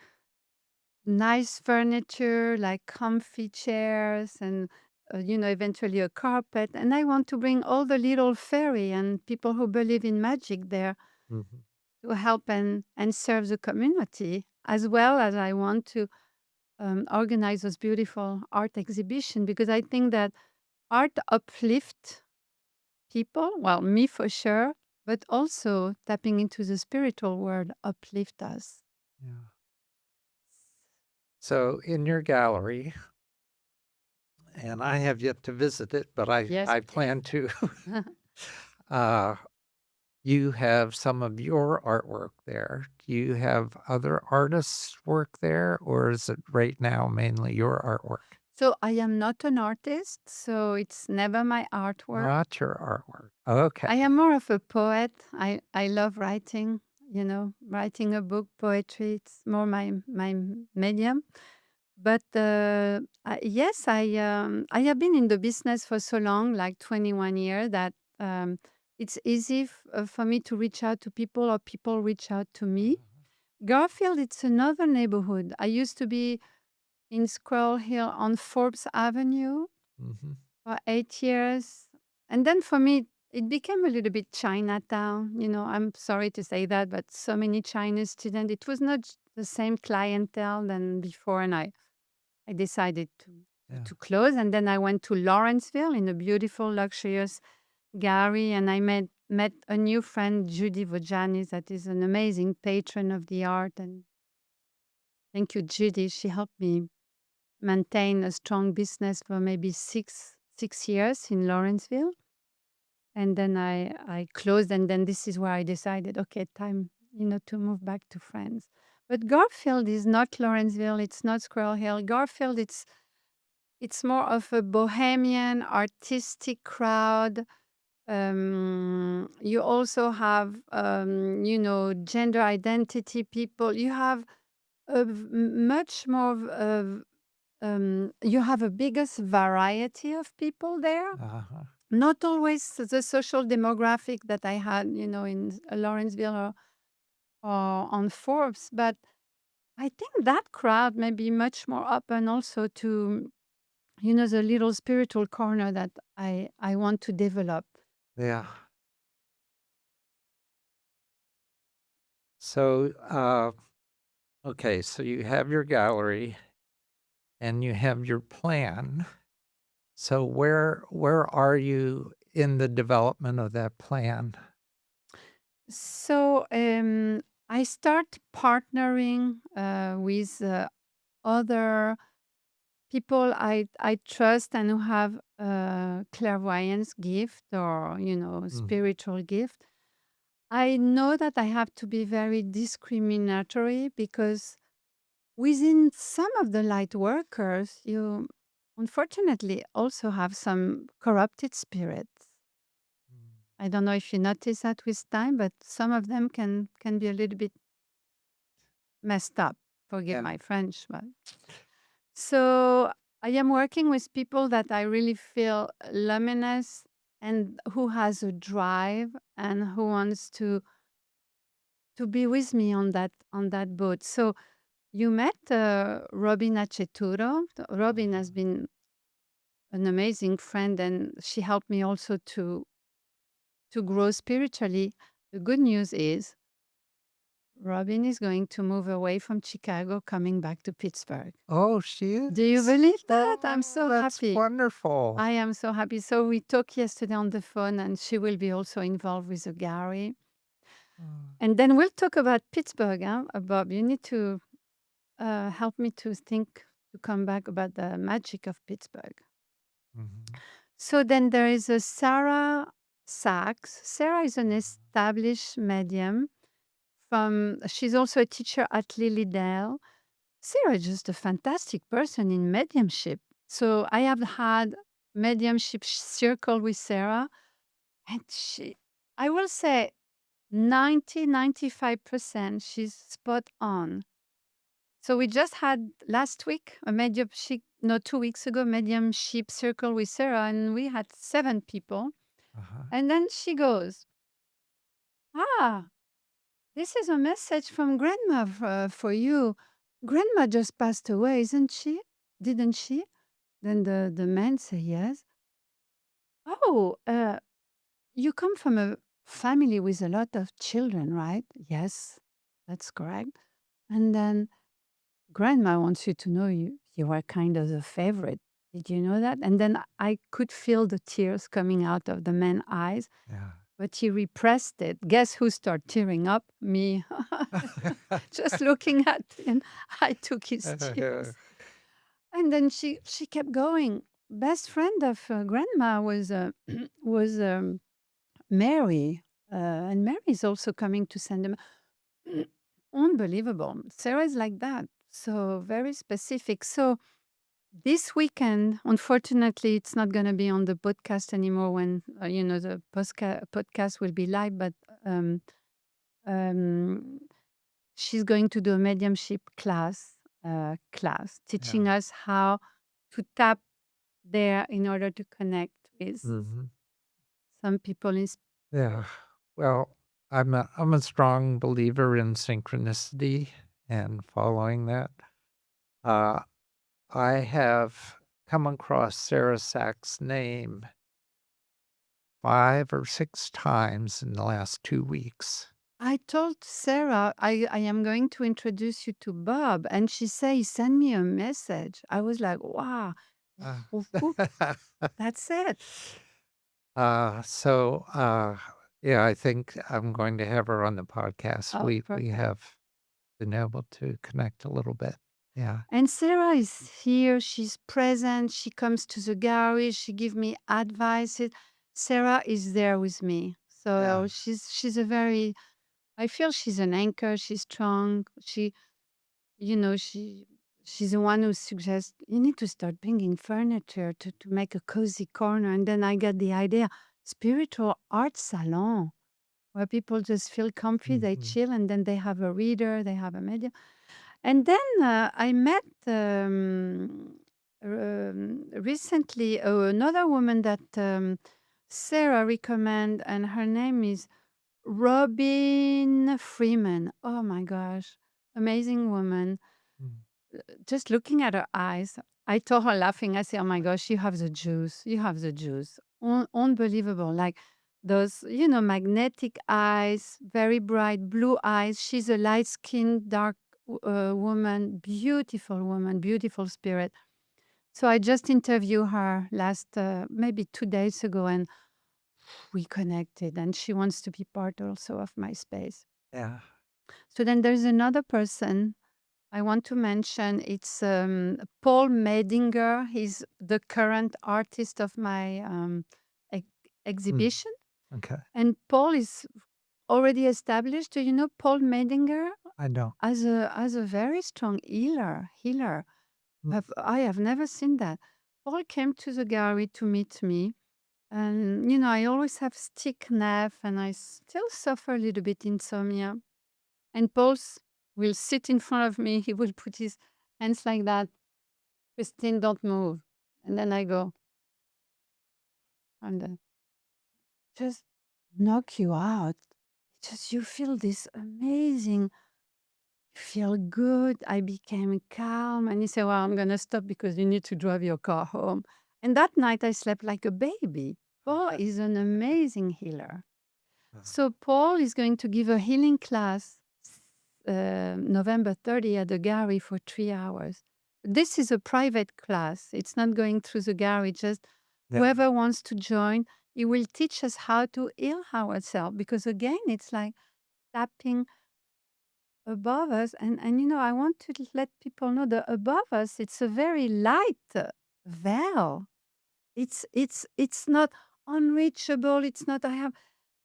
nice furniture like comfy chairs and eventually a carpet. And I want to bring all the little fairy and people who believe in magic there mhm. to help and serve the community, as well as I want to organize those beautiful art exhibition, because I think that art uplift people, well, me for sure, but also tapping into the spiritual world uplift us. Yeah. So in your gallery, and I have yet to visit it, but Yes, I please. plan to, uh, you have some of your artwork there. Do you have other artists' work there, or is it right now mainly your artwork? So I am not an artist, so it's never my artwork. Not your artwork. Okay. I am more of a poet. I love writing, writing a book, poetry. It's more my medium. But yes, I have been in the business for so long, like 21 years, that it's easy for me to reach out to people or people reach out to me. Garfield, it's another neighborhood. I used to be in Squirrel Hill on Forbes Avenue Mm-hmm. for 8 years. And then for me, it became a little bit Chinatown. I'm sorry to say that, but so many Chinese students. It was not the same clientele than before. And I decided Yeah. to close. And then I went to Lawrenceville in a beautiful, luxurious gallery. And I met a new friend, Judy Vojanis, that is an amazing patron of the art. And thank you, Judy. She helped me maintain a strong business for maybe six years in Lawrenceville. And then I closed, and then this is where I decided, okay, time, to move back to France. But Garfield is not Lawrenceville, it's not Squirrel Hill. Garfield, it's more of a bohemian, artistic crowd. You also have, gender identity people. You have much more you have a biggest variety of people there. Uh-huh. Not always the social demographic that I had, in Lawrenceville or on Forbes, but I think that crowd may be much more open also to, the little spiritual corner that I want to develop. Yeah. So, okay, so you have your gallery and you have your plan. So where are you in the development of that plan? So I start partnering with other people I trust and who have clairvoyance gift or spiritual gift. I know that I have to be very discriminatory because within some of the light workers, you unfortunately also have some corrupted spirits. I don't know if you notice that with time, but some of them can be a little bit messed up. Forgive Yeah. my French, but so I am working with people that I really feel luminous and who has a drive and who wants to be with me on that boat. So you met Robin Aceturo. Robin has been an amazing friend, and she helped me also to grow spiritually. The good news is Robin is going to move away from Chicago, coming back to Pittsburgh. Oh, she is? Do you believe that? I'm so That's happy. wonderful. I am so happy. So we talked yesterday on the phone, and she will be also involved with the gallery. And then we'll talk about Pittsburgh, Bob. You need to help me to think to come back about the magic of Pittsburgh. Mhm. So then there is a Sarah Sachs. Sarah is an established medium. She's also a teacher at Lilydale. Sarah is just a fantastic person in mediumship. So I have had mediumship circle with Sarah, and I will say 95%, she's spot on. So we just had last week a mediumship, no, 2 weeks ago, mediumship circle with Sarah, and we had 7 people. Uh-huh. And then she goes, "Ah, this is a message from Grandma for you. Grandma just passed away, isn't she? Didn't she?" Then the man say, "Yes." "Oh, you come from a family with a lot of children, right?" "Yes, that's correct." And then Grandma wants you to know you were kind of the favorite. Did you know that? And then I could feel the tears coming out of the man's eyes. Yeah. but he repressed it. Guess who started tearing up? Me. Just looking at him, I took his tears. And then she kept going. Best friend of grandma was Mary, and Mary is also coming to send them. Unbelievable. Sarah is like that, so very specific. So this weekend, unfortunately, it's not going to be on the podcast anymore. When the podcast will be live, but um, um, she's going to do a mediumship class teaching Yeah. us how to tap there in order to connect with Mhm. some people in Yeah. Well, I'm a strong believer in synchronicity and following that. Uh, I have come across Sarah Sachs' name 5 or 6 times in the last 2 weeks. I told Sarah I am going to introduce you to Bob, and she says, send me a message. I was like, wow, Uh, that's it. so, yeah, I think I'm going to have her on the podcast. Oh, We perfect. have been able to connect a little bit. Yeah. And Sarah is here. She's present. She comes to the gallery. She gives me advice. Sarah is there with me. Yeah. So she's a very. I feel she's an anchor. She's strong. She's the one who suggests you need to start bringing furniture to make a cozy corner. And then I get the idea, spiritual art salon where people just feel comfy, they Mhm. chill, and then they have a reader, they have a medium. And then I met recently another woman that Sarah recommend, and her name is Robin Freeman. Oh my gosh, amazing woman. Mm. Just looking at her eyes, I told her laughing, I said, "Oh my gosh, you have the juice. You have the juice. Unbelievable. Like those, magnetic eyes, very bright blue eyes. She's a light skinned, dark woman, beautiful spirit." So I just interviewed her last, maybe 2 days ago, and we connected. And she wants to be part also of my space. Yeah. So then there's another person I want to mention. It's Paul Medinger. He's the current artist of my ex- Mm. exhibition. Okay. And Paul is already established. Do you know Paul Medinger I don't. as a very strong healer? Mm. I have never seen that. Paul came to the gallery to meet me. And, I always have stick nerve and I still suffer a little bit insomnia. And will sit in front of me. He will put his hands like that. Christine, don't move. And then I go, and just knock you out. Just you feel this amazing, you feel good. I became calm. And he said, well, I'm going to stop because you need to drive your car home. And that night I slept like a baby. Paul is an amazing healer. So Paul is going to give a healing class November 30 at the gallery for 3 hours. This is a private class. It's not going through the gallery. Just Yeah. whoever wants to join, he will teach us how to heal ourselves. Because again, it's like tapping above us. And I want to let people know that above us, it's a very light veil. It's not unreachable. It's not I have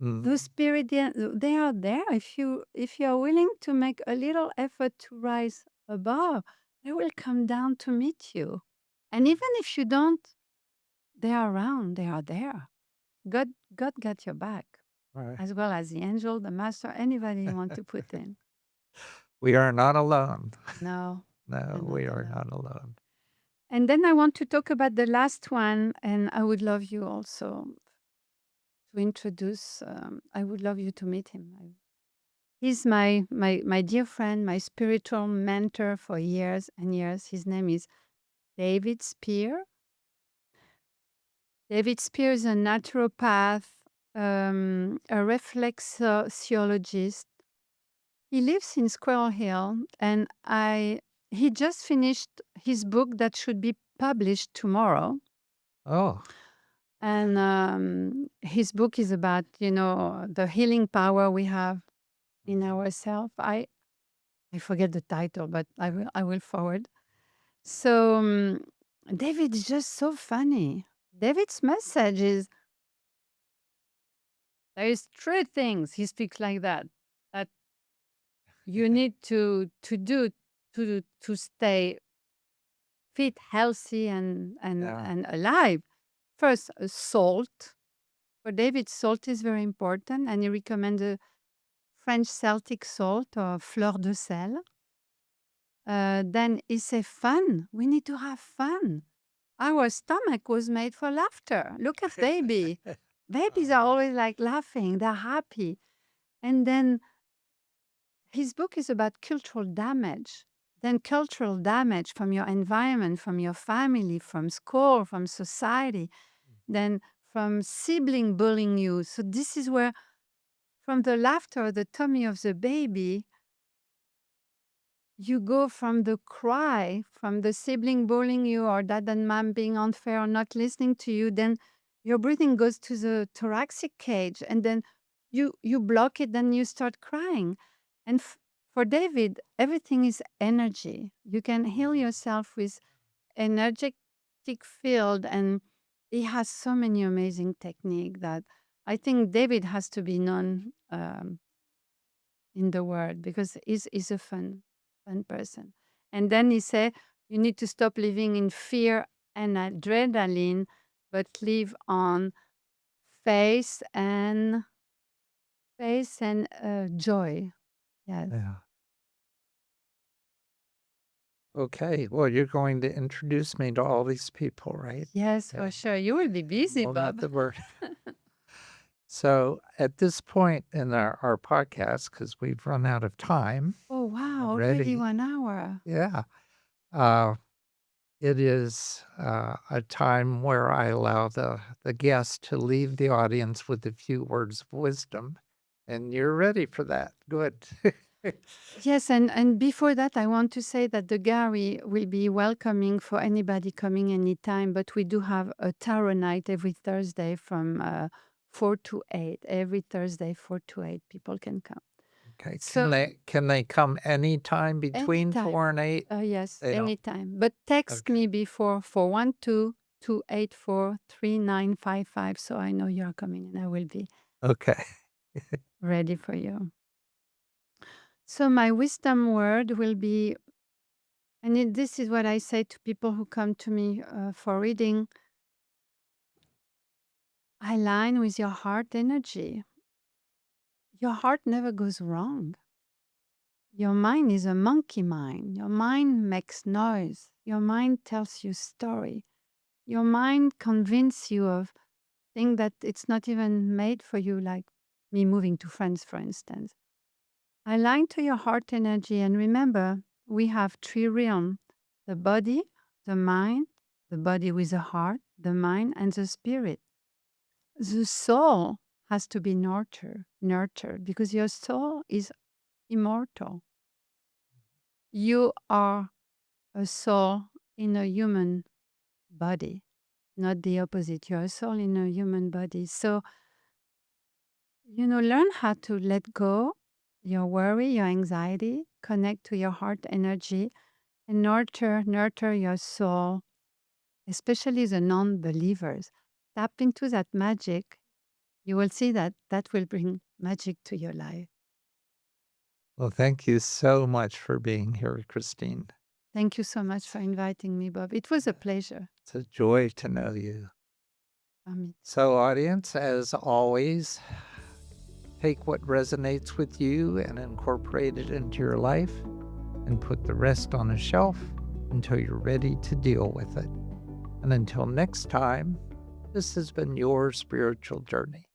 the Mm. spirit, they are there. If you are willing to make a little effort to rise above, they will come down to meet you. And even if you don't, they are around. They are there. God got your back, Right. as well as the angel, the master, anybody you want to put in. We are not alone. No, No, you're not we are alone. not alone. And then I want to talk about the last one, and I would love you also to introduce. I would love you to meet him. He's my dear friend, my spiritual mentor for years and years. His name is David Spear. David Spear is a naturopath, a reflexologist. He lives in Squirrel Hill, and he just finished his book that should be published tomorrow. Oh. And his book is about, the healing power we have in ourselves. I forget the title, but I will forward. So David is just so funny. David's message is there is three things he speaks like that you need to do to stay fit, healthy, and Yeah. and alive. First, salt. For David, salt is very important, and he recommends a French Celtic salt or fleur de sel. Then he says fun. We need to have fun. Our stomach was made for laughter. Look at baby. Babies are always like laughing. They're happy. And then his book is about cultural damage. Then cultural damage from your environment, from your family, from school, from society, then from sibling bullying you. So this is where, from the laughter, the tummy of the baby, you go from the cry, from the sibling bullying you or dad and mom being unfair or not listening to you, then your breathing goes to the thoracic cage, and then you block it, then you start crying. And for David, everything is energy. You can heal yourself with energetic field, and he has so many amazing technique that I think David has to be known in the world because he's a fun person. And then he said, you need to stop living in fear and adrenaline, but live on faith and joy. Yes. Yeah. Okay. Well, you're going to introduce me to all these people, right? Yes, Yeah. for sure. You will be busy, Well, not Bob. the word. So at this point in our podcast, because we've run out of time Oh, wow. Already already, 1 hour. yeah, uh, it is a time where I allow the guest to leave the audience with a few words of wisdom. And you're ready for that. Good. Yes, and before that, I want to say that the Gary will be welcoming for anybody coming anytime, but we do have a tarot night every Thursday from 4 to 8. Every Thursday, 4 to 8, people can come. Okay. So Can they come anytime between anytime, 4 and 8? yes, They don't. anytime. But text Okay. me before 412-284-3955 so I know you're coming and I will be Okay. ready for you. So my wisdom word will be, and this is what I say to people who come to me for reading. Align with your heart energy. Your heart never goes wrong. Your mind is a monkey mind. Your mind makes noise. Your mind tells you story. Your mind convinces you of things that it's not even made for you, like me moving to France, for instance. Align to your heart energy and remember, we have three realms: the body, the mind, the body with a heart, the mind, and the spirit. The soul has to be nurtured because your soul is immortal. You are a soul in a human body, not the opposite. You're a soul in a human body. So, learn how to let go your worry, your anxiety, connect to your heart energy, and nurture your soul, especially the non-believers. Tap into that magic. You will see that that will bring magic to your life. Well, thank you so much for being here, Christine. Thank you so much for inviting me, Bob. It was a pleasure. It's a joy to know you. Me. So, audience, as always, take what resonates with you and incorporate it into your life and put the rest on a shelf until you're ready to deal with it. And until next time, this has been your spiritual journey.